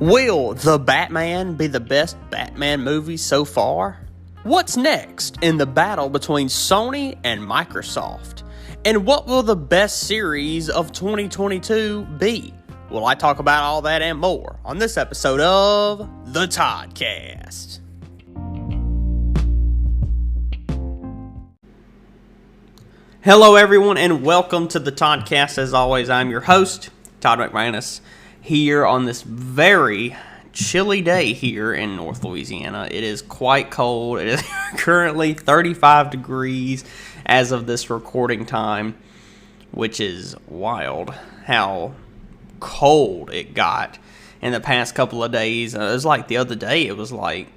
Will The Batman be the best Batman movie so far? What's next in the battle between Sony and Microsoft? And what will the best series of 2022 be? Well, I talk about all that and more on this episode of the Toddcast. Hello everyone and welcome to the Toddcast. As always, I'm your host, Todd McManus, here on this very chilly day here in North Louisiana. It is quite cold. It is currently 35 degrees as of this recording time, which is wild how cold it got in the past couple of days. It was like the other day, it was like,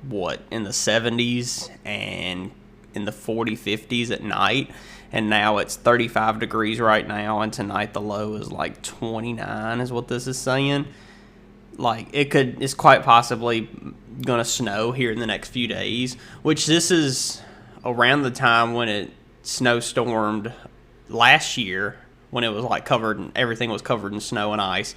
in the 70s and in the 50s at night, and now it's 35 degrees right now, and tonight the low is like 29 is what this is saying. Like, it's quite possibly gonna snow here in the next few days, which this is around the time when it snowstormed last year, when it was like everything was covered in snow and ice,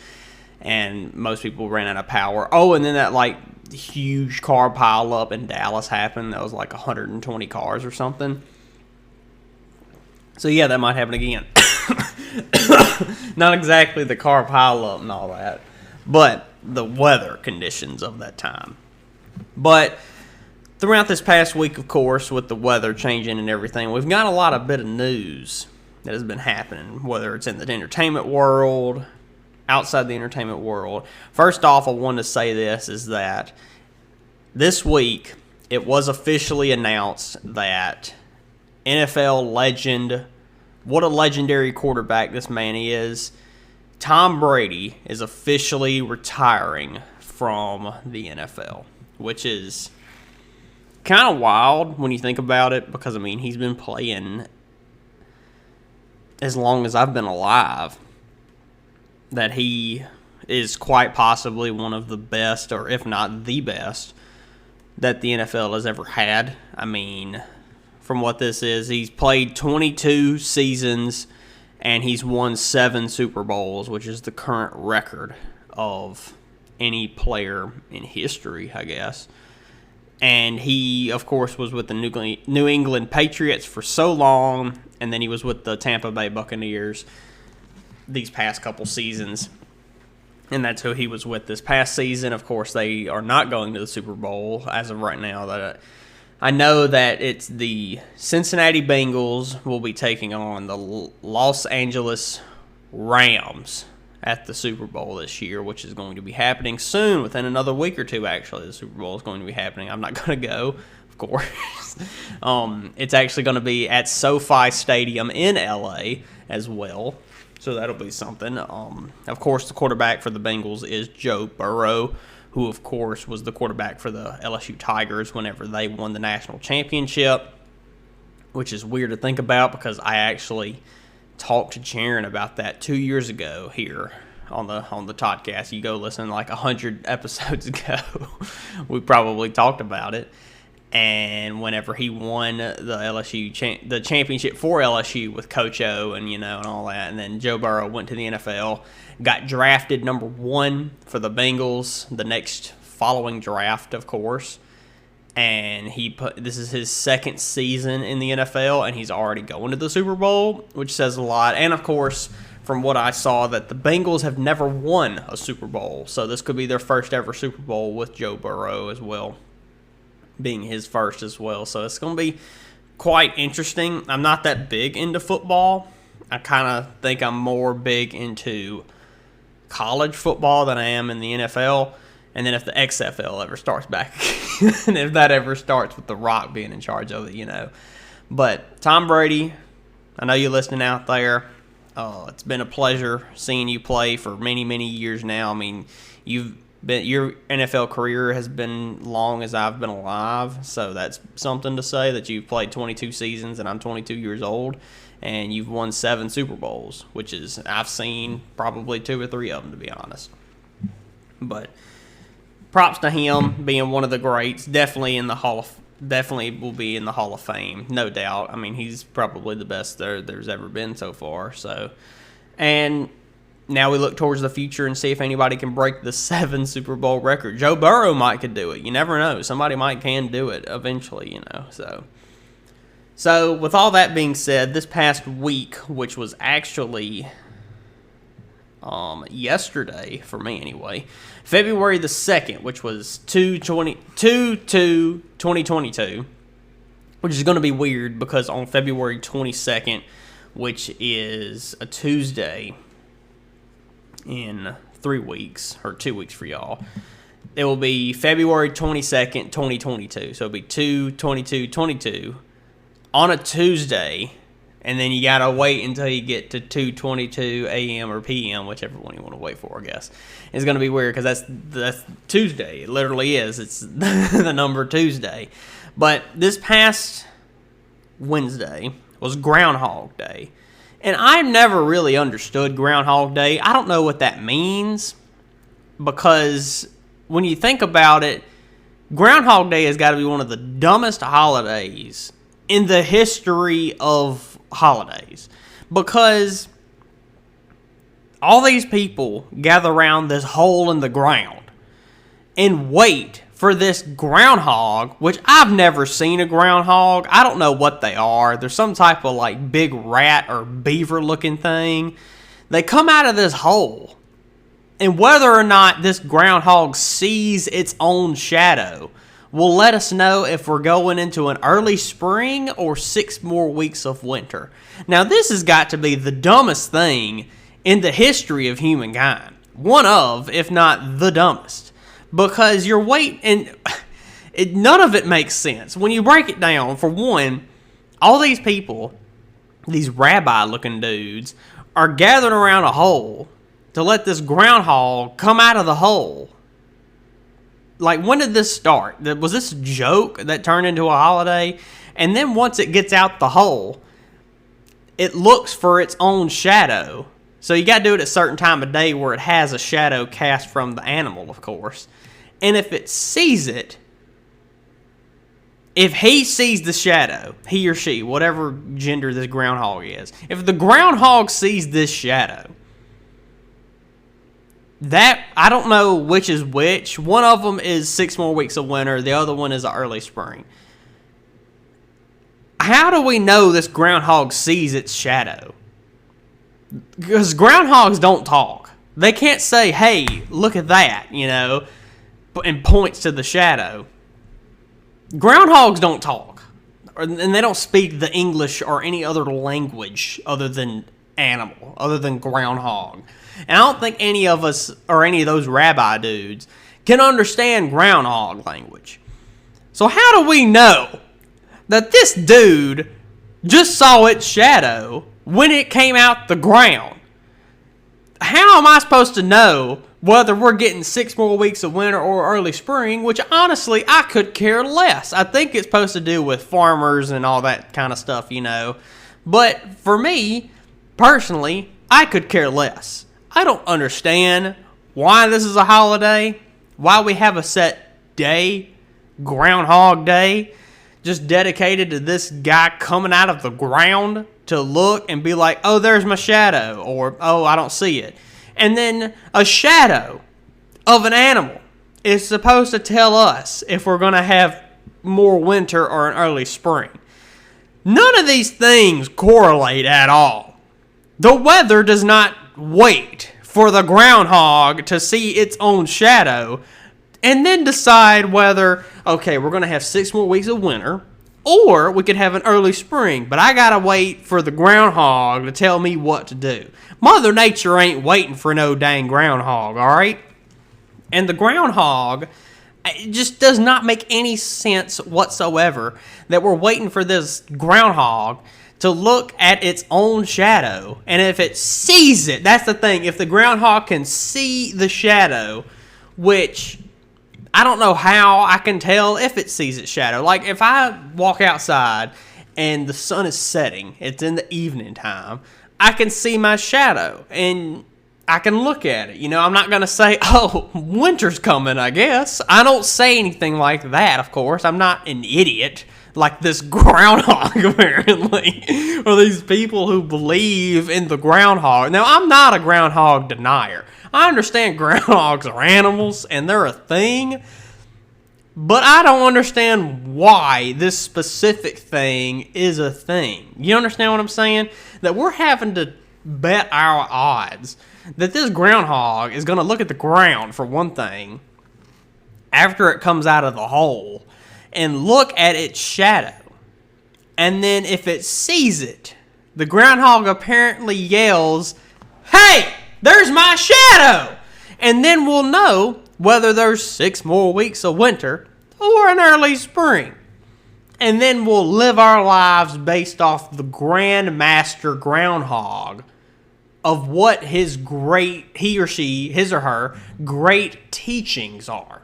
and most people ran out of power. Oh, and then that like huge car pile up in Dallas happened. That was like 120 cars or something. So yeah, that might happen again. Not exactly the car pile up and all that, but the weather conditions of that time. But throughout this past week, of course, with the weather changing and everything, we've got a lot of bit of news that has been happening, whether it's in the entertainment world, outside the entertainment world. First off, I want to say this, is that this week it was officially announced that NFL legend, what a legendary quarterback this man is, Tom Brady is officially retiring from the NFL, which is kind of wild when you think about it, because, I mean, he's been playing as long as I've been alive. That he is quite possibly one of the best, or if not the best, that the NFL has ever had. I mean, from what this is, he's played 22 seasons, and he's won 7 Super Bowls, which is the current record of any player in history, I guess. And he, of course, was with the New England Patriots for so long, and then he was with the Tampa Bay Buccaneers these past couple seasons, and that's who he was with this past season. Of course, they are not going to the Super Bowl as of right now. That I know that it's the Cincinnati Bengals will be taking on the Los Angeles Rams at the Super Bowl this year, which is going to be happening soon, within another week or two. Actually, the Super Bowl is going to be happening. I'm not going to go, of course. It's actually going to be at SoFi Stadium in LA as well. So that'll be something. Of course, the quarterback for the Bengals is Joe Burrow, who, of course, was the quarterback for the LSU Tigers whenever they won the national championship, which is weird to think about, because I actually talked to Jaron about that 2 years ago here on the Toddcast. You go listen like 100 episodes ago. We probably talked about it. And whenever he won the championship for LSU with Coach O and all that, and then Joe Burrow went to the NFL, got drafted number 1 for the Bengals the next following draft, of course. And this is his second season in the NFL, and he's already going to the Super Bowl, which says a lot. And of course, from what I saw, that the Bengals have never won a Super Bowl, so this could be their first ever Super Bowl with Joe Burrow as well, being his first as well. So it's going to be quite interesting. I'm not that big into football. I kind of think I'm more big into college football than I am in the NFL. And then if the XFL ever starts back, and if that ever starts with The Rock being in charge of it, But Tom Brady, I know you're listening out there. It's been a pleasure seeing you play for many, many years now. I mean, your NFL career has been long as I've been alive, so that's something to say, that you've played 22 seasons and I'm 22 years old, and you've won 7 Super Bowls, which is, I've seen probably 2 or 3 of them, to be honest. But props to him being one of the greats. Definitely will be in the Hall of Fame, no doubt. I mean, he's probably the best there's ever been so far. So, and now we look towards the future and see if anybody can break the 7 Super Bowl record. Joe Burrow might could do it. You never know. Somebody can do it eventually, So with all that being said, this past week, which was actually yesterday for me anyway, February the 2nd, which was 2/2022, which is going to be weird because on February 22nd, which is a Tuesday in 3 weeks, or 2 weeks for y'all, it will be February 22nd, 2022. So it'll be 2/22/22 on a Tuesday, and then you got to wait until you get to 2:22 a.m. or p.m., whichever one you want to wait for, I guess. It's going to be weird because that's Tuesday. It literally is. It's the number Tuesday. But this past Wednesday was Groundhog Day. And I've never really understood Groundhog Day. I don't know what that means, because when you think about it, Groundhog Day has got to be one of the dumbest holidays in the history of holidays. Because all these people gather around this hole in the ground and wait for this groundhog, which I've never seen a groundhog. I don't know what they are. They're some type of big rat or beaver looking thing. They come out of this hole. And whether or not this groundhog sees its own shadow will let us know if we're going into an early spring or 6 more weeks of winter. Now, this has got to be the dumbest thing in the history of humankind. One of, if not the dumbest. Because you're waiting, and none of it makes sense. When you break it down, for one, all these people, these rabbi-looking dudes, are gathered around a hole to let this groundhog come out of the hole. When did this start? Was this a joke that turned into a holiday? And then once it gets out the hole, it looks for its own shadow. So you got to do it at a certain time of day where it has a shadow cast from the animal, of course. And if it sees it, if he sees the shadow, he or she, whatever gender this groundhog is, if the groundhog sees this shadow, that, I don't know which is which. One of them is 6 more weeks of winter. The other one is early spring. How do we know this groundhog sees its shadow? Because groundhogs don't talk. They can't say, hey, look at that, and points to the shadow. Groundhogs don't talk. And they don't speak the English or any other language other than animal, other than groundhog. And I don't think any of us, or any of those rabbi dudes, can understand groundhog language. So how do we know that this dude just saw its shadow when it came out the ground? How am I supposed to know whether we're getting 6 more weeks of winter or early spring, which honestly I could care less. I think it's supposed to do with farmers and all that kind of stuff, But for me, personally, I could care less. I don't understand why this is a holiday, why we have a set day, Groundhog Day, just dedicated to this guy coming out of the ground to look and be like, oh, there's my shadow, or oh, I don't see it. And then a shadow of an animal is supposed to tell us if we're going to have more winter or an early spring. None of these things correlate at all. The weather does not wait for the groundhog to see its own shadow and then decide whether, okay, we're going to have 6 more weeks of winter, or we could have an early spring, but I got to wait for the groundhog to tell me what to do. Mother Nature ain't waiting for no dang groundhog, all right? And the groundhog, it just does not make any sense whatsoever that we're waiting for this groundhog to look at its own shadow. And if it sees it, that's the thing. If the groundhog can see the shadow, which I don't know how I can tell if it sees its shadow. Like if I walk outside and the sun is setting, it's in the evening time, I can see my shadow and I can look at it. You know, I'm not going to say, oh, winter's coming, I guess. I don't say anything like that, of course. I'm not an idiot. like this groundhog, apparently, or these people who believe in the groundhog. Now, I'm not a groundhog denier. I understand groundhogs are animals and they're a thing, but I don't understand why this specific thing is a thing. You understand what I'm saying? That we're having to bet our odds that this groundhog is going to look at the ground, for one thing, after it comes out of the hole, and look at its shadow. And then if it sees it, the groundhog apparently yells, "Hey, there's my shadow!" And then we'll know whether there's 6 more weeks of winter or an early spring. And then we'll live our lives based off the Grand Master Groundhog of what his or her great teachings are.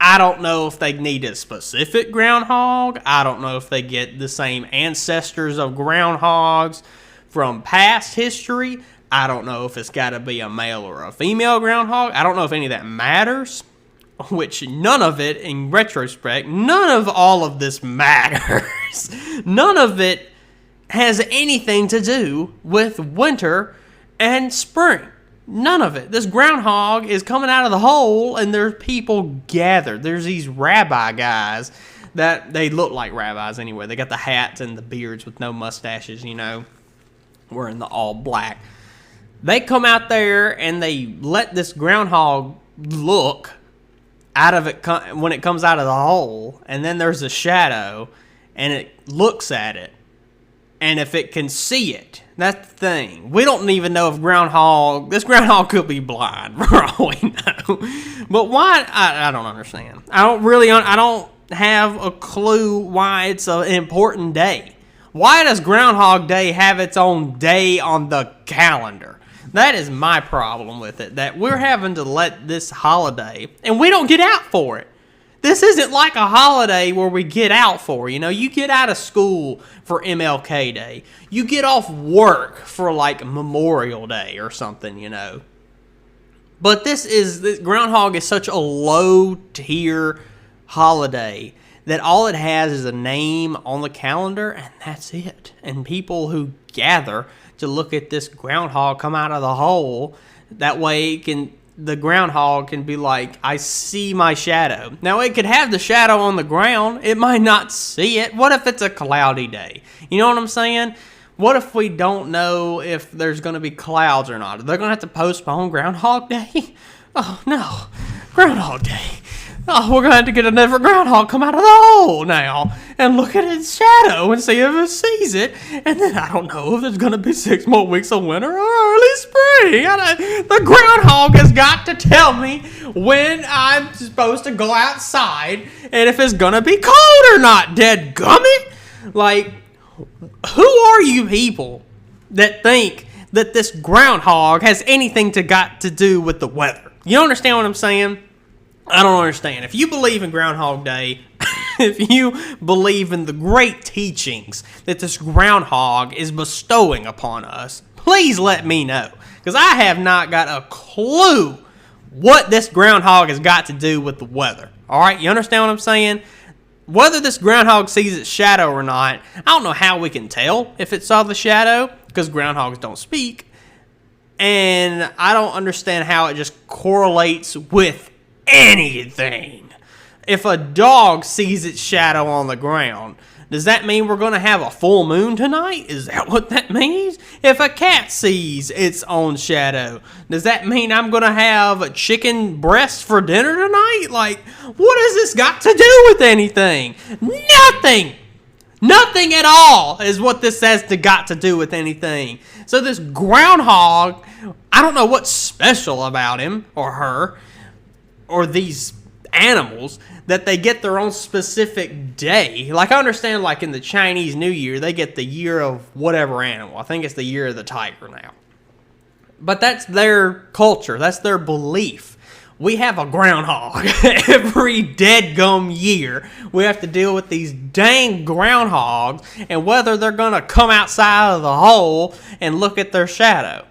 I don't know if they need a specific groundhog. I don't know if they get the same ancestors of groundhogs from past history. I don't know if it's got to be a male or a female groundhog. I don't know if any of that matters, which none of it, in retrospect, none of all of this matters. None of it has anything to do with winter and spring. None of it. This groundhog is coming out of the hole, and there's people gathered. There's these rabbi guys that they look like rabbis anyway. They got the hats and the beards with no mustaches, wearing the all black. They come out there and they let this groundhog look out of it when it comes out of the hole, and then there's a shadow, and it looks at it. And if it can see it, that's the thing. We don't even know if this groundhog could be blind, for all we know. But why? I don't understand. I don't have a clue why it's an important day. Why does Groundhog Day have its own day on the calendar? That is my problem with it, that we're having to let this holiday, and we don't get out for it. This isn't like a holiday where we get out for, you get out of school for MLK Day. You get off work for like Memorial Day or something, But this Groundhog is such a low tier holiday that all it has is a name on the calendar, and that's it. And people who gather to look at this groundhog come out of the hole, that way the groundhog can be like, I see my shadow. Now, it could have the shadow on the ground. It might not see it. What if it's a cloudy day? You know what I'm saying? What if we don't know if there's going to be clouds or not? They're going to have to postpone Groundhog Day? Oh, no. Groundhog Day. Oh, we're going to have to get another groundhog come out of the hole now and look at its shadow and see if it sees it. And then I don't know if there's going to be 6 more weeks of winter or early spring. The groundhog has got to tell me when I'm supposed to go outside and if it's going to be cold or not, dead gummit. Like, who are you people that think that this groundhog has anything got to do with the weather? You understand what I'm saying? I don't understand. If you believe in Groundhog Day, if you believe in the great teachings that this groundhog is bestowing upon us, please let me know. Because I have not got a clue what this groundhog has got to do with the weather. All right? You understand what I'm saying? Whether this groundhog sees its shadow or not, I don't know how we can tell if it saw the shadow, because groundhogs don't speak. And I don't understand how it just correlates with anything. If a dog sees its shadow on the ground, does that mean we're going to have a full moon tonight? Is that what that means? If a cat sees its own shadow, does that mean I'm going to have a chicken breast for dinner tonight? Like, what has this got to do with anything? Nothing! Nothing at all is what this has got to do with anything. So this groundhog, I don't know what's special about him or her or these animals that they get their own specific day. Like, I understand, like, in the Chinese New Year, they get the year of whatever animal. I think it's the year of the tiger now. But that's their culture. That's their belief. We have a groundhog every dead gum year. We have to deal with these dang groundhogs and whether they're going to come outside of the hole and look at their shadow.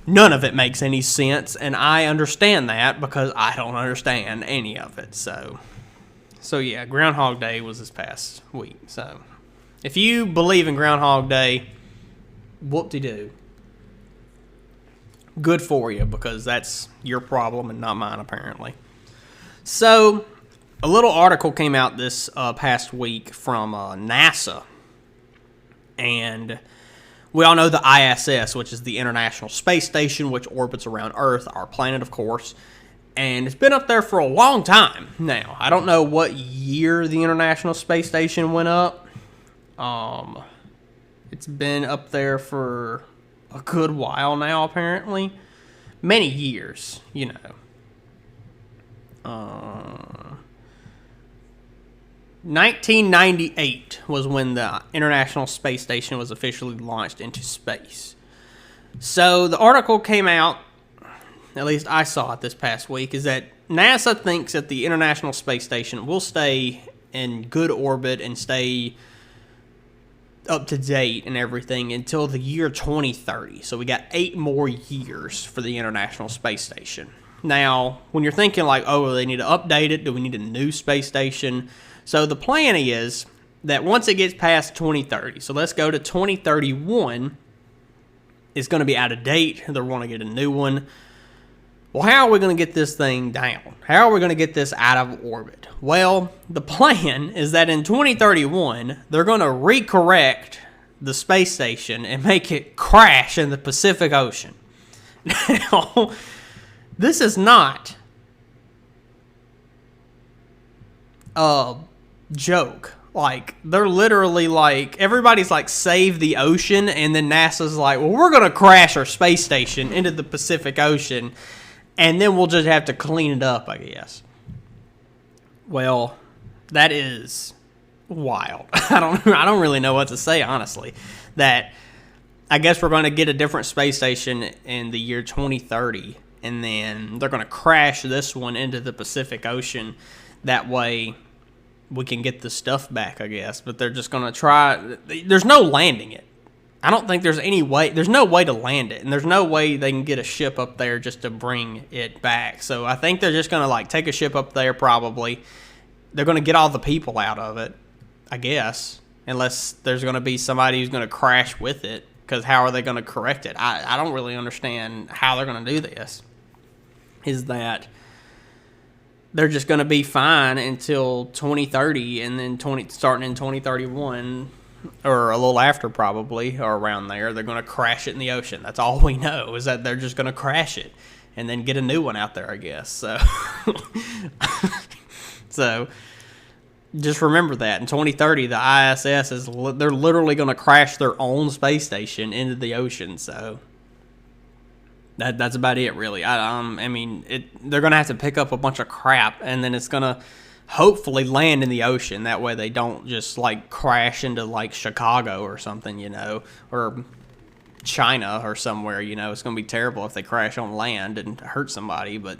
None of it makes any sense, and I understand that because I don't understand any of it. So So yeah, Groundhog Day was this past week. So if you believe in Groundhog Day, whoop-de-doo. Good for you, because that's your problem and not mine, apparently. So a little article came out this past week from NASA. And we all know the ISS, which is the International Space Station, which orbits around Earth, our planet, of course. And it's been up there for a long time now. I don't know what year the International Space Station went up. It's been up there for a good while now, apparently. Many years, you know. 1998 was when the International Space Station was officially launched into space. So the article came out, at least I saw it this past week, is that NASA thinks that the International Space Station will stay in good orbit and stay up to date and everything until the year 2030. So we got 8 more years for the International Space Station. Now, when you're thinking like, oh, they need to update it, do we need a new space station? So the plan is that once it gets past 2030, so let's go to 2031, it's going to be out of date. They're going to get a new one. Well, how are we going to get this thing down? How are we going to get this out of orbit? Well, the plan is that in 2031, they're going to recorrect the space station and make it crash in the Pacific Ocean. Now, this is not a joke. Like, they're literally like, everybody's like, save the ocean, and then NASA's like, well, we're going to crash our space station into the Pacific Ocean, and then we'll just have to clean it up, I guess. Well, that is wild. I don't really know what to say, honestly. That I guess we're going to get a different space station in the year 2030, and then they're going to crash this one into the Pacific Ocean. That way we can get the stuff back, I guess. But they're just going to try. There's no landing it. I don't think there's any way. There's no way to land it, and there's no way they can get a ship up there just to bring it back. So I think they're just going to like take a ship up there. Probably they're going to get all the people out of it, I guess, unless there's going to be somebody who's going to crash with it. Because how are they going to correct it? I don't really understand how they're going to do this. Is that they're just going to be fine until 2030, and then starting in 2031. Or a little after, probably, or around there, they're going to crash it in the ocean. That's all we know, is that they're just going to crash it and then get a new one out there, I guess. So, so just remember that. In 2030, the ISS they're literally going to crash their own space station into the ocean. So that's about it, really. I mean, they're going to have to pick up a bunch of crap, and then it's going to hopefully land in the ocean. That way they don't just like crash into like Chicago or something, you know, or China or somewhere, you know. It's going to be terrible if they crash on land and hurt somebody. But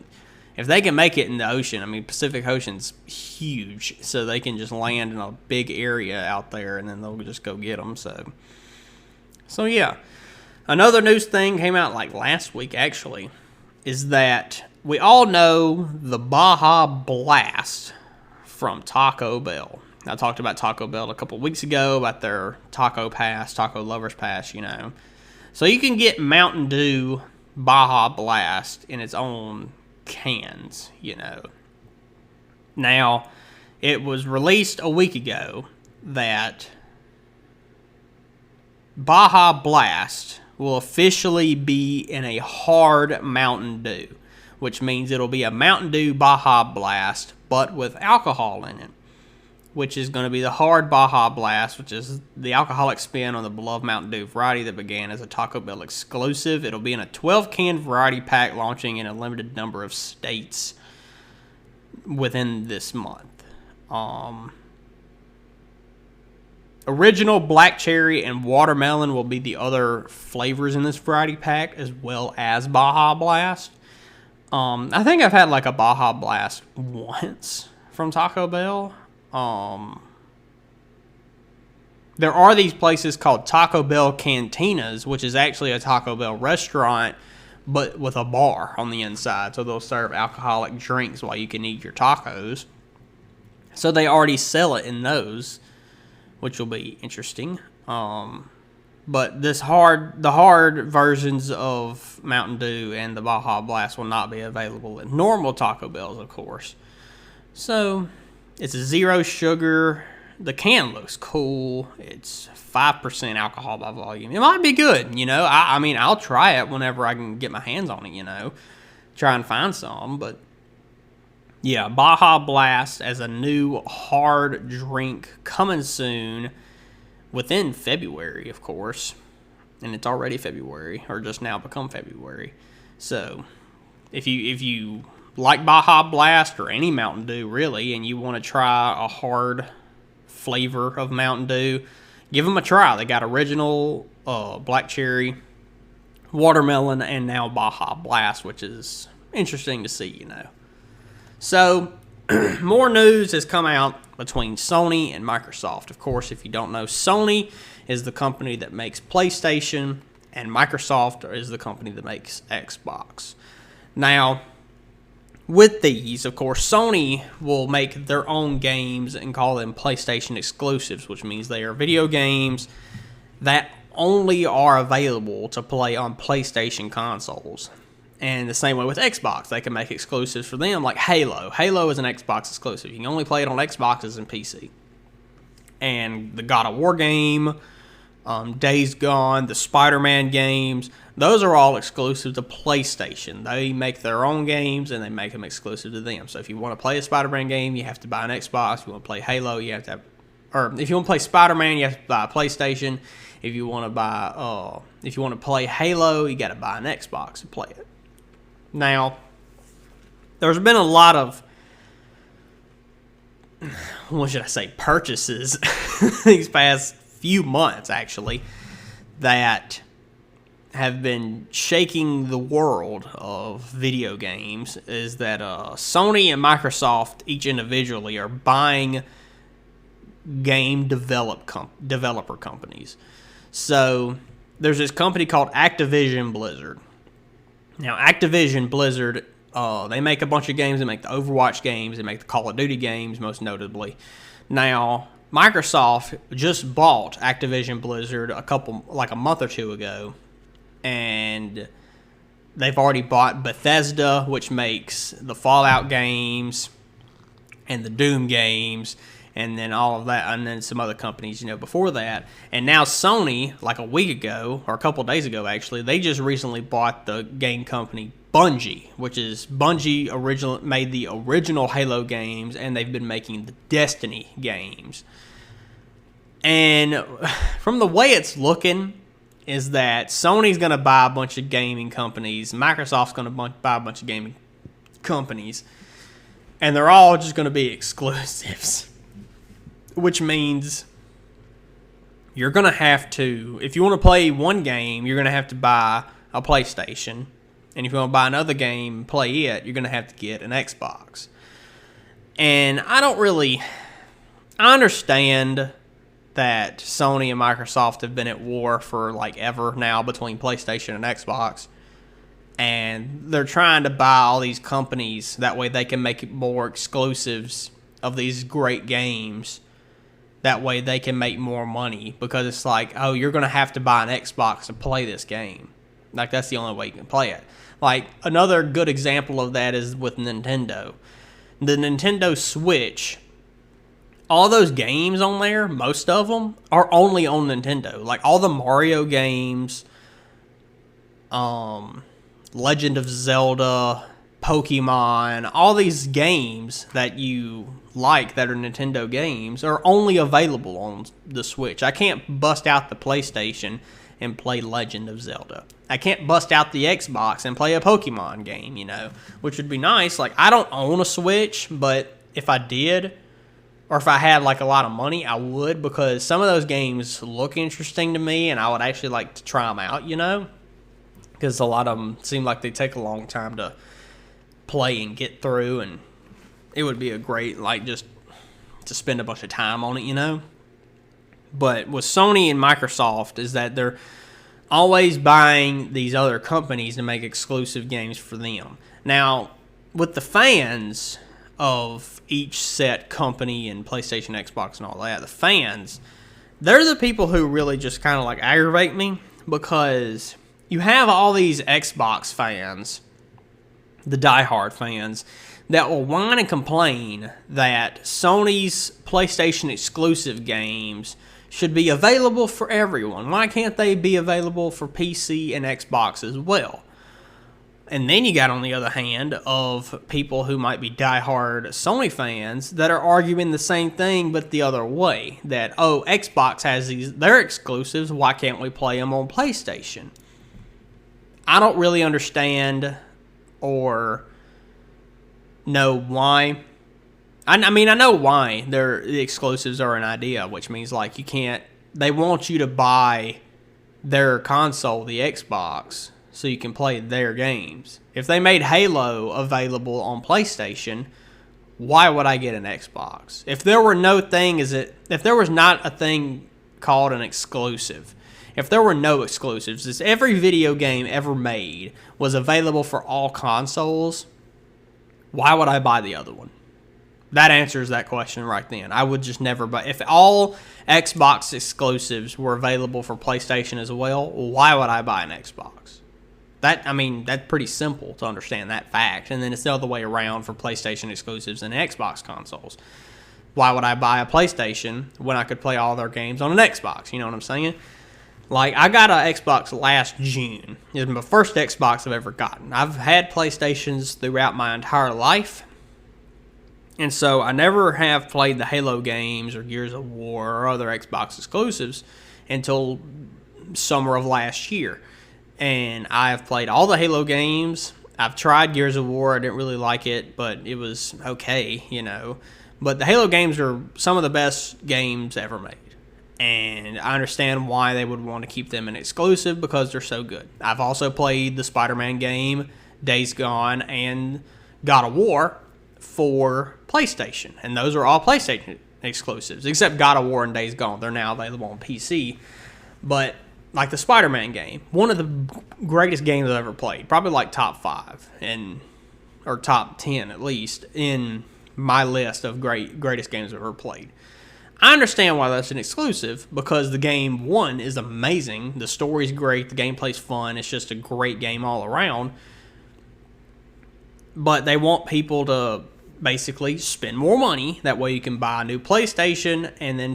if they can make it in the ocean, I mean, Pacific Ocean's huge, so they can just land in a big area out there, and then they'll just go get them. So yeah. Another news thing came out like last week, actually, is that we all know the Baja Blast from Taco Bell. I talked about Taco Bell a couple of weeks ago, about their Taco Pass, Taco Lovers Pass, you know. So you can get Mountain Dew Baja Blast in its own cans, you know. Now, it was released a week ago that Baja Blast will officially be in a hard Mountain Dew, which means it'll be a Mountain Dew Baja Blast, but with alcohol in it, which is going to be the hard Baja Blast, which is the alcoholic spin on the beloved Mountain Dew variety that began as a Taco Bell exclusive. It'll be in a 12-can variety pack, launching in a limited number of states within this month. Original black cherry and watermelon will be the other flavors in this variety pack, as well as Baja Blast. I think I've had like a Baja Blast once from Taco Bell. There are these places called Taco Bell Cantinas, which is actually a Taco Bell restaurant, but with a bar on the inside. So they'll serve alcoholic drinks while you can eat your tacos. So they already sell it in those, which will be interesting. But the hard versions of Mountain Dew and the Baja Blast will not be available at normal Taco Bells, of course. So it's a 0 sugar. The can looks cool. It's 5% alcohol by volume. It might be good, I mean, I'll try it whenever I can get my hands on it, Try and find some, but yeah, Baja Blast as a new hard drink coming soon within February, of course. And it's already February, or just now become February. So if you like Baja Blast or any Mountain Dew, really, and you want to try a hard flavor of Mountain Dew, give them a try. They got original black cherry, watermelon, and now Baja Blast, which is interesting to see, So, more news has come out between Sony and Microsoft. Of course, if you don't know, Sony is the company that makes PlayStation, and Microsoft is the company that makes Xbox. Now, with these, of course, Sony will make their own games and call them PlayStation exclusives, which means they are video games that only are available to play on PlayStation consoles. And the same way with Xbox, they can make exclusives for them, like Halo. Halo is an Xbox exclusive. You can only play it on Xboxes and PC. And the God of War game, Days Gone, the Spider-Man games, those are all exclusive to PlayStation. They make their own games, and they make them exclusive to them. So if you want to play a Spider-Man game, you have to buy an Xbox. If you want to play Halo, you have to have... Or if you want to play Spider-Man, you have to buy a PlayStation. If you want to play Halo, you got to buy an Xbox to play it. Now, there's been a lot of, purchases these past few months, actually, that have been shaking the world of video games. Is that Sony and Microsoft, each individually, are buying game developer companies. So, there's this company called Activision Blizzard. Now, Activision Blizzard, they make a bunch of games. They make the Overwatch games. They make the Call of Duty games, most notably. Now, Microsoft just bought Activision Blizzard a month or two ago. And they've already bought Bethesda, which makes the Fallout games and the Doom games, and then all of that, and then some other companies, before that. And now Sony, like a week ago, or a couple days ago, actually, they just recently bought the game company Bungie, which is Bungie made the original Halo games, and they've been making the Destiny games. And from the way it's looking, is that Sony's going to buy a bunch of gaming companies, Microsoft's going to buy a bunch of gaming companies, and they're all just going to be exclusives. Which means you're going to have to, if you want to play one game, you're going to have to buy a PlayStation. And if you want to buy another game and play it, you're going to have to get an Xbox. And I understand that Sony and Microsoft have been at war for ever now between PlayStation and Xbox. And they're trying to buy all these companies. That way they can make more exclusives of these great games. That way they can make more money, because it's you're going to have to buy an Xbox to play this game. That's the only way you can play it. Another good example of that is with Nintendo. The Nintendo Switch, all those games on there, most of them, are only on Nintendo. All the Mario games, Legend of Zelda, Pokemon, all these games that you that are Nintendo games are only available on the Switch. I can't bust out the PlayStation and play Legend of Zelda. I can't bust out the Xbox and play a Pokemon game, which would be nice. I don't own a Switch, but if I did, or if I had a lot of money, I would, because some of those games look interesting to me, and I would actually like to try them out, because a lot of them seem like they take a long time to play and get through, and it would be a great, just to spend a bunch of time on it, But with Sony and Microsoft is that they're always buying these other companies to make exclusive games for them. Now, with the fans, of each set company and PlayStation, Xbox, and all that. The fans, they're the people who really just kind of like aggravate me, because you have all these Xbox fans, the diehard fans, that will whine and complain that Sony's PlayStation exclusive games should be available for everyone. Why can't they be available for PC and Xbox as well? And then you got, on the other hand, of people who might be diehard Sony fans that are arguing the same thing but the other way. That, oh, Xbox has their exclusives, why can't we play them on PlayStation? I don't really understand or know why. I mean, I know why the exclusives are an idea, which means like they want you to buy their console, the Xbox, so you can play their games. If they made Halo available on PlayStation, why would I get an Xbox? If there were if there was not a thing called an exclusive, if there were no exclusives, if every video game ever made was available for all consoles, why would I buy the other one? That answers that question right then. I would just never buy. If all Xbox exclusives were available for PlayStation as well, why would I buy an Xbox? That's pretty simple to understand that fact. And then it's the other way around for PlayStation exclusives and Xbox consoles. Why would I buy a PlayStation when I could play all their games on an Xbox? You know what I'm saying? Like, I got an Xbox last June. It's my first Xbox I've ever gotten. I've had PlayStations throughout my entire life. And so I never have played the Halo games or Gears of War or other Xbox exclusives until summer of last year. And I've played all the Halo games. I've tried Gears of War. I didn't really like it, but it was okay, you know. But the Halo games are some of the best games ever made. And I understand why they would want to keep them an exclusive, because they're so good. I've also played the Spider-Man game, Days Gone, and God of War for PlayStation. And those are all PlayStation exclusives, except God of War and Days Gone. They're now available on PC. But like the Spider-Man game, one of the greatest games I've ever played, probably like top 5 or top 10 at least in my list of greatest games I've ever played. I understand why that's an exclusive, because the game, one, is amazing. The story's great. The gameplay's fun. It's just a great game all around. But they want people to basically spend more money. That way you can buy a new PlayStation and then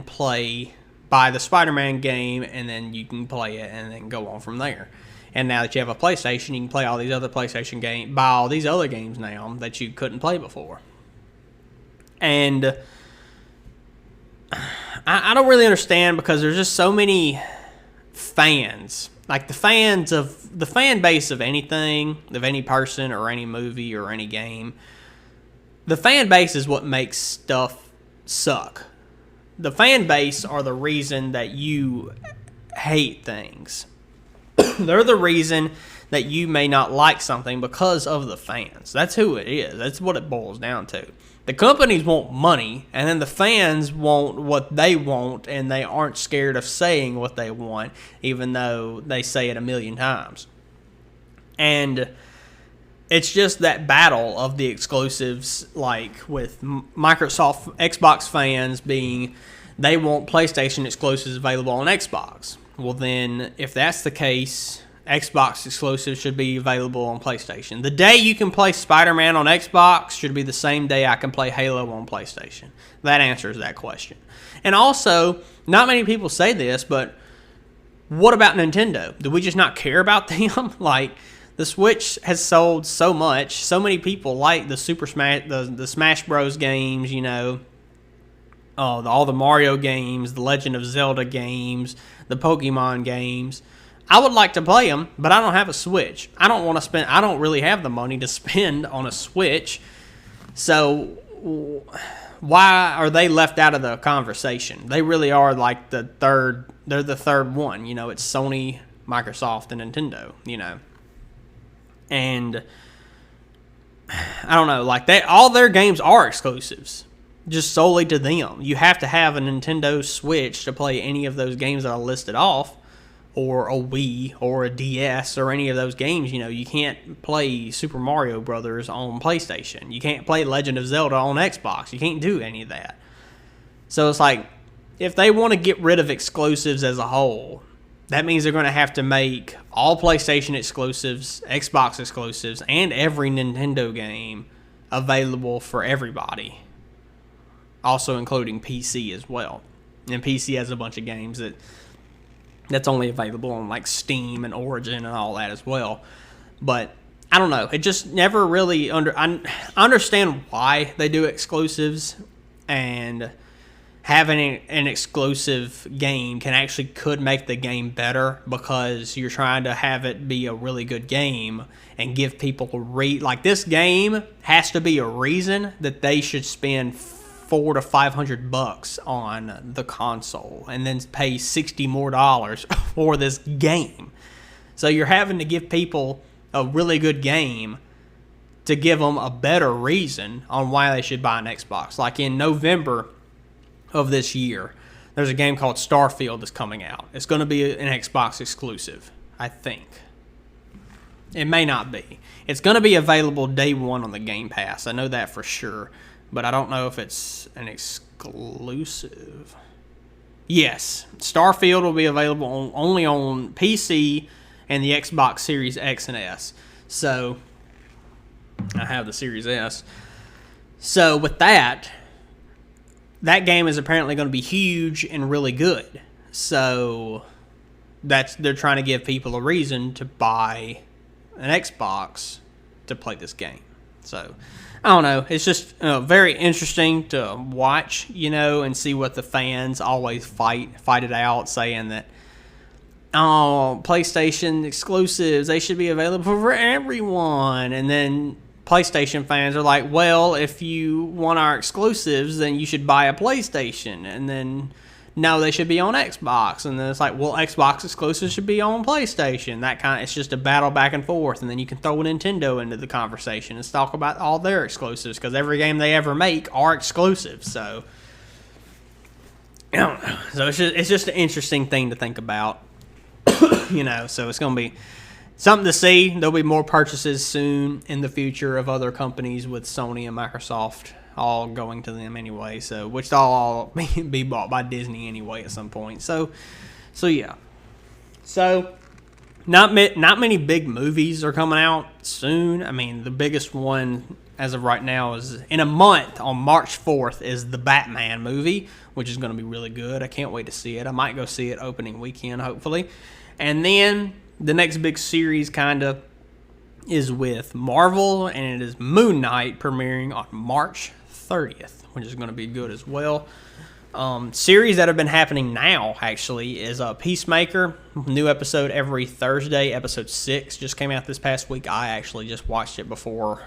buy the Spider-Man game, and then you can play it and then go on from there. And now that you have a PlayStation, you can play all these other PlayStation games, buy all these other games now that you couldn't play before. And I don't really understand, because there's just so many fans. Like the fan base of anything, of any person or any movie or any game. The fan base is what makes stuff suck. The fan base are the reason that you hate things. They're the reason that you may not like something, because of the fans. That's who it is. That's what it boils down to. The companies want money, and then the fans want what they want, and they aren't scared of saying what they want, even though they say it a million times. And it's just that battle of the exclusives, like with Microsoft, Xbox fans being, they want PlayStation exclusives available on Xbox. Well then, if that's the case, Xbox exclusives should be available on PlayStation. The day you can play Spider-Man on Xbox should be the same day I can play Halo on PlayStation. That answers that question. And also, not many people say this, but what about Nintendo? Do we just not care about them? Like, the Switch has sold so much. So many people like the Super Smash, the Smash Bros. Games, you know, all the Mario games, the Legend of Zelda games, the Pokemon games. I would like to play them, but I don't have a Switch. I don't really have the money to spend on a Switch. So why are they left out of the conversation? They really are like they're the third one. You know, it's Sony, Microsoft, and Nintendo, you know. And I don't know, like all their games are exclusives, just solely to them. You have to have a Nintendo Switch to play any of those games that I listed off, or a Wii or a DS or any of those games. You know, you can't play Super Mario Brothers on PlayStation. You can't play Legend of Zelda on Xbox. You can't do any of that. So it's like, if they want to get rid of exclusives as a whole, that means they're going to have to make all PlayStation exclusives, Xbox exclusives, and every Nintendo game available for everybody. Also including PC as well. And PC has a bunch of games that's only available on like Steam and Origin and all that as well. But I don't know. It just never really I understand why they do exclusives, and having an exclusive game could make the game better, because you're trying to have it be a really good game and give people like, this game has to be a reason that they should spend $400 to $500 on the console and then pay $60 more for this game. So you're having to give people a really good game to give them a better reason on why they should buy an Xbox. Like in November of this year, there's a game called Starfield that's coming out. It's going to be an Xbox exclusive, I think. It may not be. It's going to be available day one on the Game Pass. I know that for sure, but I don't know if it's an exclusive. Yes, Starfield will be available only on PC and the Xbox Series X and S. So, I have the Series S. So, with that game is apparently going to be huge and really good. So they're trying to give people a reason to buy an Xbox to play this game. So I don't know. It's just very interesting to watch, and see what the fans always fight it out, saying that, oh, PlayStation exclusives, they should be available for everyone. And then PlayStation fans are like, well, if you want our exclusives, then you should buy a PlayStation. And then, no, they should be on Xbox. And then it's like, well, Xbox exclusives should be on PlayStation. It's just a battle back and forth. And then you can throw Nintendo into the conversation and talk about all their exclusives, because every game they ever make are exclusive. So, I don't know. So it's just an interesting thing to think about. So it's going to be something to see. There'll be more purchases soon in the future of other companies, with Sony and Microsoft all going to them anyway. So, which they'll all be bought by Disney anyway at some point. So yeah. So, not many big movies are coming out soon. I mean, the biggest one as of right now is in a month, on March 4th, is the Batman movie, which is going to be really good. I can't wait to see it. I might go see it opening weekend, hopefully. And then the next big series kind of is with Marvel, and it is Moon Knight, premiering on March 30th, which is going to be good as well. Series that have been happening now, actually, is Peacemaker. New episode every Thursday. Episode 6 just came out this past week. I actually just watched it before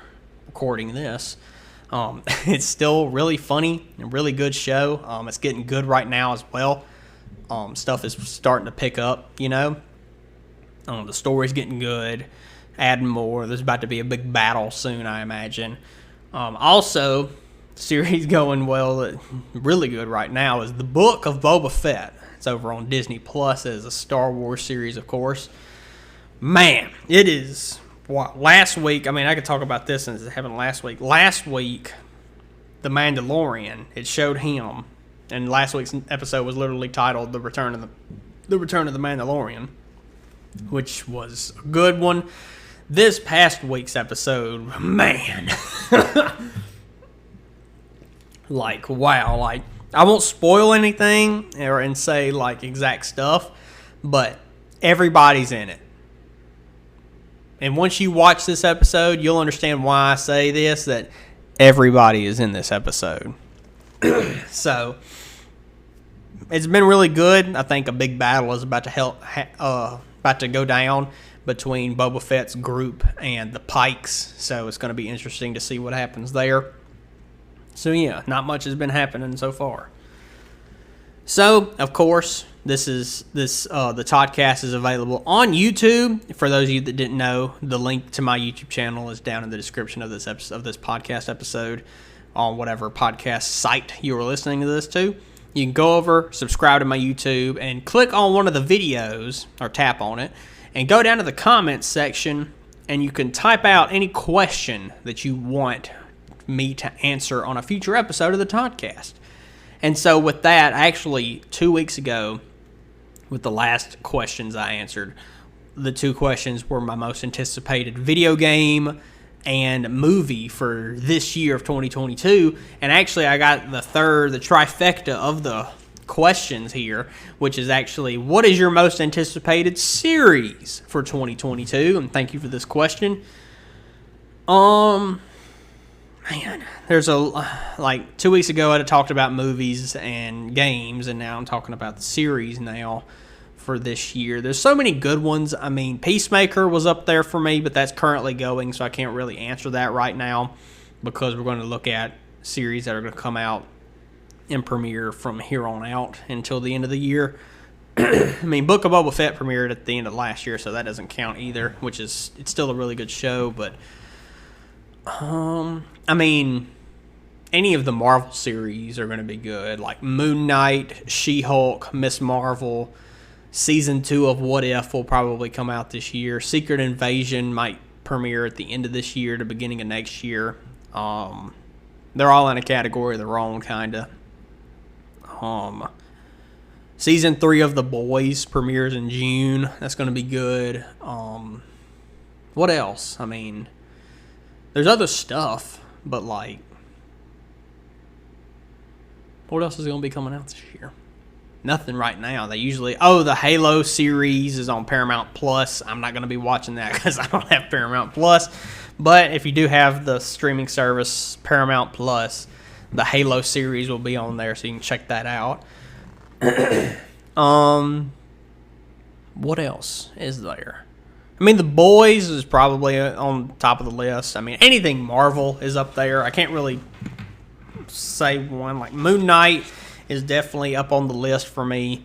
recording this. It's still really funny and really good show. It's getting good right now as well. Stuff is starting to pick up, the story's getting good, adding more. There's about to be a big battle soon, I imagine. Also, series going well, really good right now, is The Book of Boba Fett. It's over on Disney Plus as a Star Wars series, of course. Man, it is. Last week, I could talk about this since it happened last week. Last week, The Mandalorian, it showed him. And last week's episode was literally titled The Return of the Mandalorian, which was a good one. This past week's episode, man, wow, I won't spoil anything and say exact stuff, but everybody's in it. And once you watch this episode, you'll understand why I say this, that everybody is in this episode. So, it's been really good. I think a big battle is about to go down between Boba Fett's group and the Pikes. So it's going to be interesting to see what happens there. So yeah, not much has been happening so far. So of course, the Toddcast is available on YouTube. For those of you that didn't know, the link to my YouTube channel is down in the description of this podcast episode, on whatever podcast site you are listening to this to. you can go over, subscribe to my YouTube, and click on one of the videos, or tap on it, and go down to the comments section, and you can type out any question that you want me to answer on a future episode of the Toddcast. And so with that, actually, 2 weeks ago, with the last questions I answered, the two questions were my most anticipated video game and movie for this year of 2022. And actually, I got the trifecta of the questions here, which is actually, what is your most anticipated series for 2022? And thank you for this question. Man, there's like 2 weeks ago I had talked about movies and games, and now I'm talking about the series now for this year. There's so many good ones. I mean, Peacemaker was up there for me, but that's currently going, so I can't really answer that right now because we're going to look at series that are going to come out and premiere from here on out until the end of the year. I mean, Book of Boba Fett premiered at the end of last year, so that doesn't count either, it's still a really good show, but I mean, any of the Marvel series are going to be good, like Moon Knight, She-Hulk, Miss Marvel. Season 2 of What If will probably come out this year. Secret Invasion might premiere at the end of this year to beginning of next year. They're all in a category of their own, kind of. Season 3 of The Boys premieres in June. That's going to be good. What else? I mean, there's other stuff, but like, what else is going to be coming out this year? Nothing right now. They usually, the Halo series is on Paramount Plus. I'm not going to be watching that because I don't have Paramount Plus. But if you do have the streaming service Paramount Plus, the Halo series will be on there, so you can check that out. What else is there? I mean, The Boys is probably on top of the list. I mean, anything Marvel is up there. I can't really say one. Like Moon Knight is definitely up on the list for me,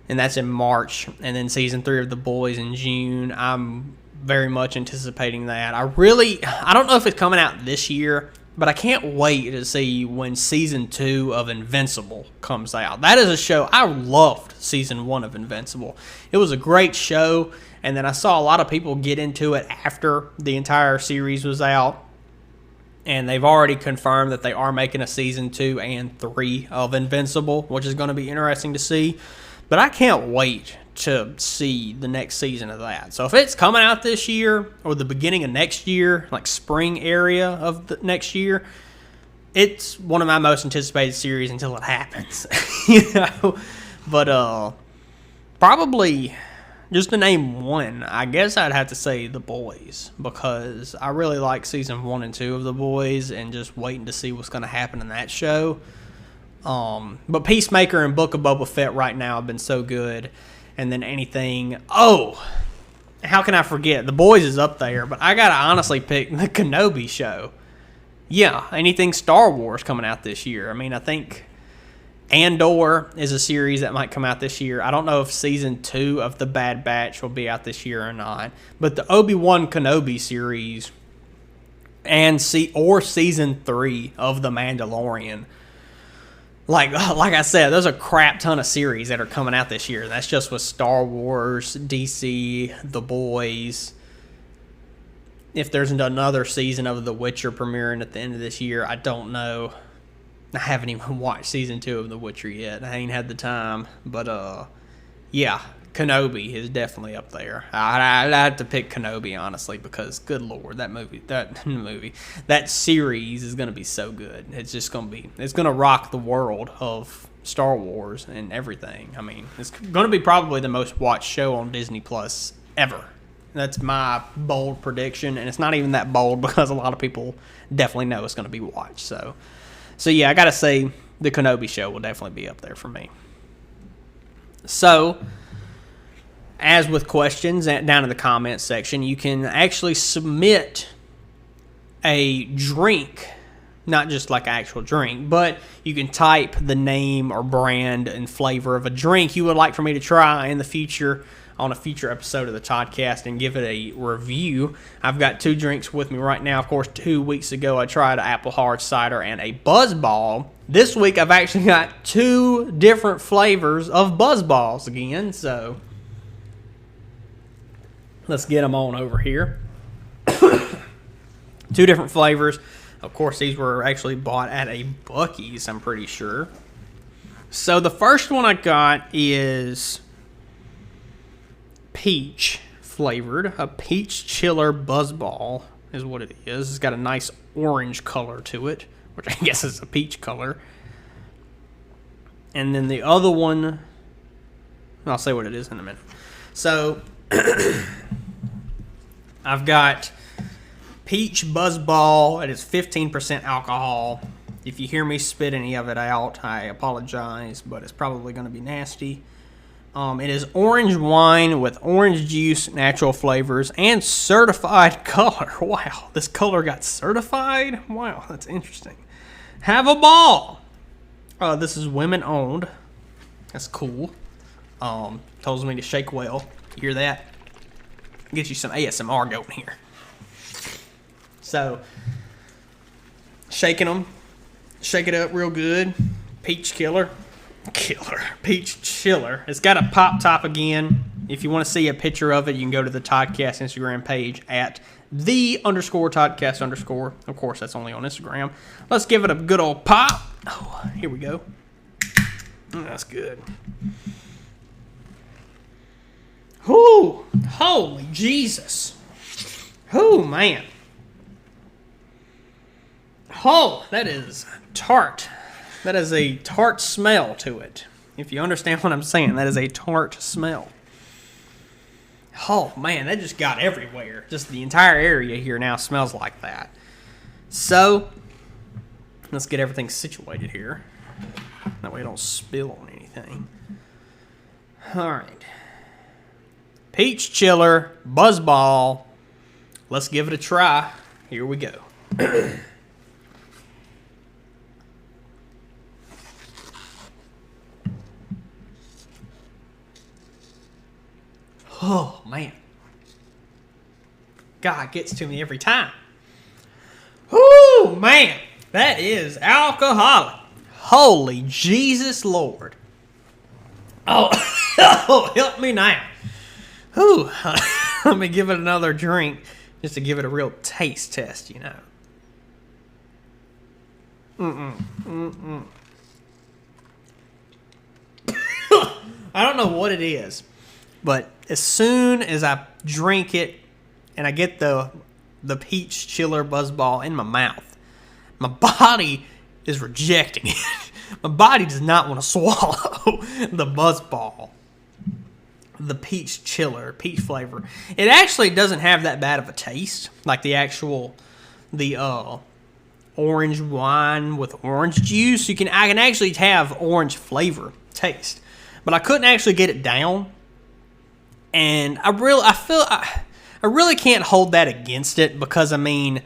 and that's in March. And then Season 3 of The Boys in June. I'm very much anticipating that. I don't know if it's coming out this year, but I can't wait to see when Season 2 of Invincible comes out. That is a show. I loved Season 1 of Invincible. It was a great show. And then I saw a lot of people get into it after the entire series was out. And they've already confirmed that they are making a Season 2 and 3 of Invincible, which is going to be interesting to see. But I can't wait to see the next season of that. So if it's coming out this year or the beginning of next year, like spring area of the next year, it's one of my most anticipated series until it happens. But probably, just to name one, I guess I'd have to say The Boys, because I really like Season 1 and 2 of The Boys and just waiting to see what's going to happen in that show. But Peacemaker and Book of Boba Fett right now have been so good. And then anything... how can I forget? The Boys is up there, but I got to honestly pick the Kenobi show. Yeah, anything Star Wars coming out this year. I mean, I think Andor is a series that might come out this year. I don't know if Season 2 of The Bad Batch will be out this year or not. But the Obi-Wan Kenobi series or Season 3 of The Mandalorian. Like I said, there's a crap ton of series that are coming out this year. That's just with Star Wars, DC, The Boys. If there's another season of The Witcher premiering at the end of this year, I don't know. I haven't even watched Season 2 of The Witcher yet. I ain't had the time. But, yeah, Kenobi is definitely up there. I'd have to pick Kenobi, honestly, because, good Lord, that series is going to be so good. It's just going to rock the world of Star Wars and everything. I mean, it's going to be probably the most watched show on Disney Plus ever. That's my bold prediction, and it's not even that bold because a lot of people definitely know it's going to be watched. So yeah, I got to say the Kenobi show will definitely be up there for me. So, as with questions down in the comments section, you can actually submit a drink, not just like an actual drink, but you can type the name or brand and flavor of a drink you would like for me to try in the future on a future episode of the Toddcast and give it a review. I've got two drinks with me right now. Of course, 2 weeks ago I tried an apple hard cider and a Buzz Ball This week, I've actually got 2 different flavors of Buzz Balls again, so let's get them on over here. 2 different flavors. Of course, these were actually bought at a Buc-ee's, I'm pretty sure. So the first one I got is peach flavored. A peach chiller Buzz Ball is what it is. It's got a nice orange color to it, which I guess is a peach color. And then the other one, I'll say what it is in a minute. So, I've got peach Buzz Ball. It is 15% alcohol. If you hear me spit any of it out, I apologize, but it's probably going to be nasty. It is orange wine with orange juice, natural flavors, and certified color. Wow, this color got certified? Wow, that's interesting. Have a ball. This is women owned. That's cool. Tells me to shake well. You hear that? Get you some ASMR going here. So, shaking them. Shake it up real good. Peach killer. Peach chiller. It's got a pop top again. If you want to see a picture of it, you can go to the Toddcast Instagram page at _Toddcast_. Of course, that's only on Instagram. Let's give it a good old pop. Oh, here we go. That's good. Whoo! Holy Jesus. Oh, man. Oh, that is tart. That is a tart smell to it. If you understand what I'm saying, that is a tart smell. Oh, man, that just got everywhere. Just the entire area here now smells like that. So, let's get everything situated here. That way I don't spill on anything. All right. Peach chiller, Buzz Ball. Let's give it a try. Here we go. Oh, man. God gets to me every time. Oh, man. That is alcoholic. Holy Jesus Lord. Oh, oh, help me now. Whew. Let me give it another drink just to give it a real taste test, you know. I don't know what it is, but as soon as I drink it and I get the peach chiller Buzz Ball in my mouth, my body is rejecting it. My body does not want to swallow the Buzz Ball. The peach chiller, peach flavor. It actually doesn't have that bad of a taste, like the orange wine with orange juice. I can actually have orange flavor taste, but I couldn't actually get it down. And I really can't hold that against it because, I mean,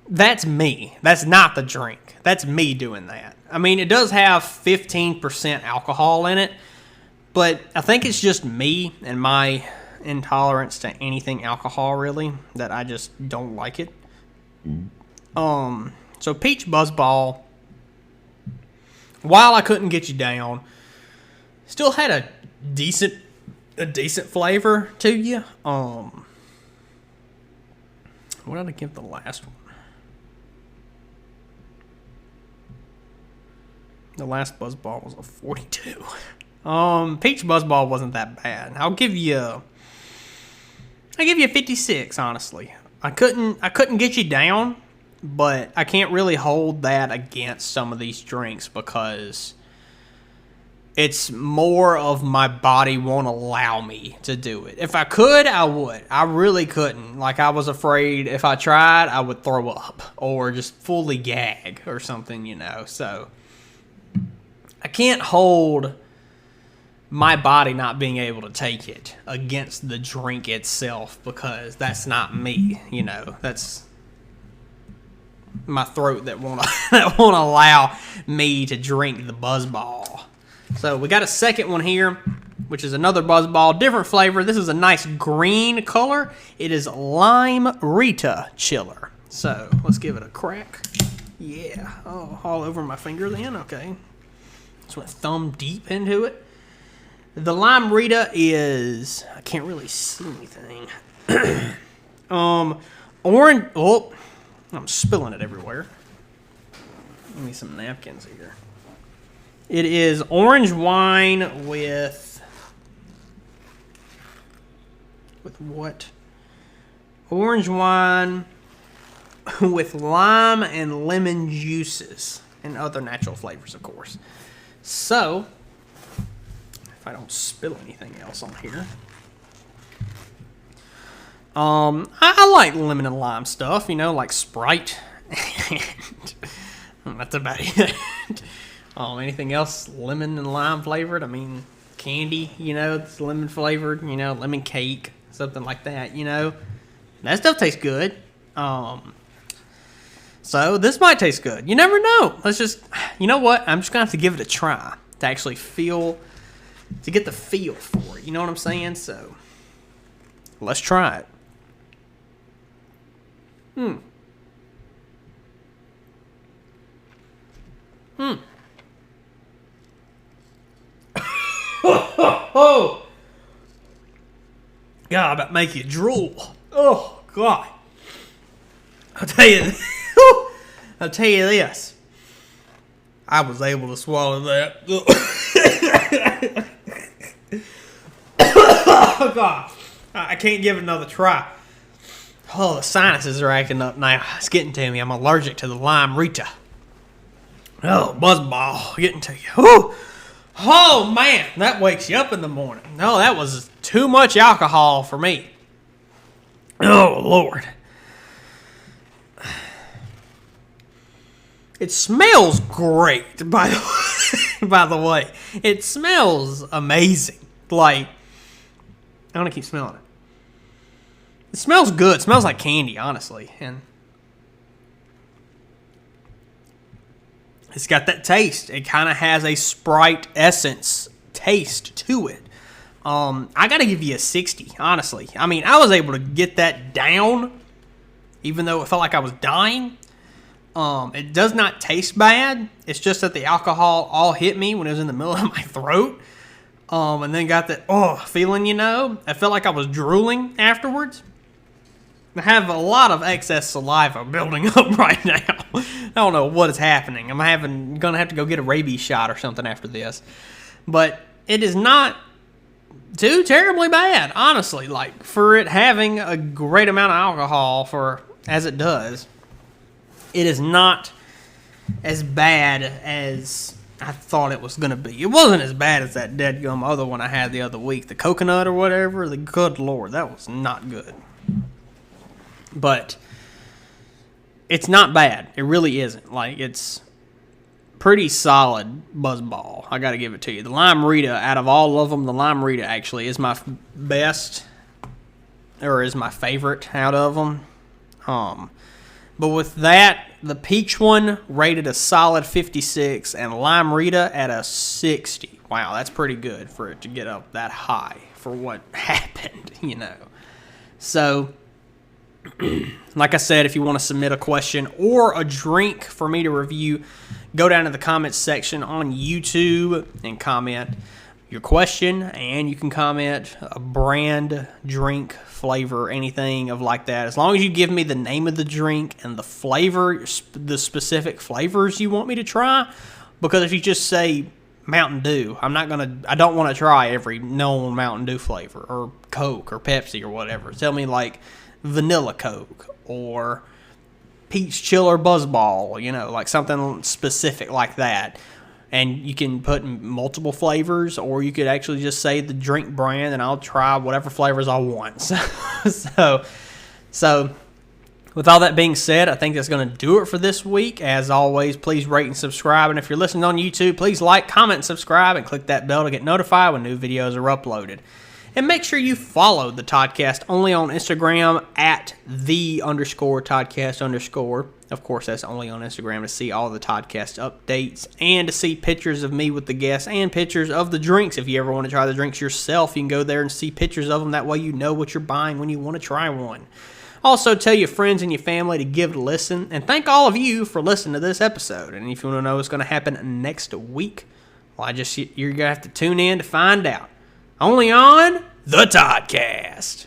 that's me. That's not the drink. That's me doing that. I mean, it does have 15% alcohol in it, but I think it's just me and my intolerance to anything alcohol, really, that I just don't like it. So peach Buzz Ball, while I couldn't get you down, still had a decent flavor to you. What did I give the last one? The last Buzz Ball was a 42. Peach Buzz Ball wasn't that bad. I'll give you a 56, honestly. I couldn't get you down, but I can't really hold that against some of these drinks because it's more of my body won't allow me to do it. If I could, I would. I really couldn't. Like, I was afraid if I tried, I would throw up or just fully gag or something, you know. So I can't hold my body not being able to take it against the drink itself because that's not me, you know. That's my throat that won't allow me to drink the Buzz Ball. So we got a second one here, which is another Buzz Ball, different flavor. This is a nice green color. It is Lime Rita Chiller. So let's give it a crack. Yeah. Oh, all over my finger then? Okay. Just went thumb deep into it. The lime Rita is... I can't really see anything. Orange... Oh, I'm spilling it everywhere. Give me some napkins here. It is orange wine with... With what? Orange wine with lime and lemon juices and other natural flavors, of course. So, if I don't spill anything else on here, I like lemon and lime stuff, like Sprite. That's about it. Anything else lemon and lime flavored? I mean, candy, it's lemon flavored, lemon cake, something like that, That stuff tastes good. So this might taste good. You never know. Let's just, you know what? I'm just going to have to give it a try to actually to get the feel for it. You know what I'm saying? So let's try it. Oh, God, that make you drool. Oh, God. I'll tell you this. I was able to swallow that. Oh, God. I can't give it another try. Oh, the sinuses are acting up now. It's getting to me. I'm allergic to the lime Rita. Oh, buzzball, getting to you. Ooh. Oh, man, that wakes you up in the morning. No, that was too much alcohol for me. Oh, Lord. It smells great, by the way. It smells amazing. Like, I want to keep smelling it. It smells good. It smells like candy, honestly. And it's got that taste. It kind of has a Sprite essence taste to it. I got to give you a 60, honestly. I mean, I was able to get that down, even though it felt like I was dying. It does not taste bad. It's just that the alcohol all hit me when it was in the middle of my throat. And then got that, feeling, I felt like I was drooling afterwards. I have a lot of excess saliva building up right now. I don't know what is happening. I'm gonna have to go get a rabies shot or something after this. But it is not too terribly bad, honestly. Like, for it having a great amount of alcohol as it does, it is not as bad as I thought it was going to be. It wasn't as bad as that deadgum other one I had the other week, the coconut or whatever. The good Lord, that was not good. But it's not bad. It really isn't. Like, it's pretty solid buzzball. I got to give it to you. The Lime Rita, out of all of them, the Lime Rita actually is my best, or is my favorite out of them. But with that, the peach one rated a solid 56, and Lime Rita at a 60. Wow, that's pretty good for it to get up that high for what happened, So, like I said, if you want to submit a question or a drink for me to review, go down to the comments section on YouTube and comment your question, and you can comment a brand, drink, flavor, anything of like that. As long as you give me the name of the drink and the flavor, the specific flavors you want me to try. Because if you just say Mountain Dew, I don't want to try every known Mountain Dew flavor, or Coke or Pepsi or whatever. Tell me like vanilla Coke or peach chiller buzzball, like something specific like that. And you can put multiple flavors, or you could actually just say the drink brand, and I'll try whatever flavors I want. So with all that being said, I think that's going to do it for this week. As always, please rate and subscribe. And if you're listening on YouTube, please like, comment, and subscribe, and click that bell to get notified when new videos are uploaded. And make sure you follow the Toddcast only on Instagram at @_Toddcast_. Of course, that's only on Instagram to see all the Toddcast updates and to see pictures of me with the guests and pictures of the drinks. If you ever want to try the drinks yourself, you can go there and see pictures of them. That way you know what you're buying when you want to try one. Also, tell your friends and your family to give it a listen. And thank all of you for listening to this episode. And if you want to know what's going to happen next week, well, you're going to have to tune in to find out. Only on the Toddcast.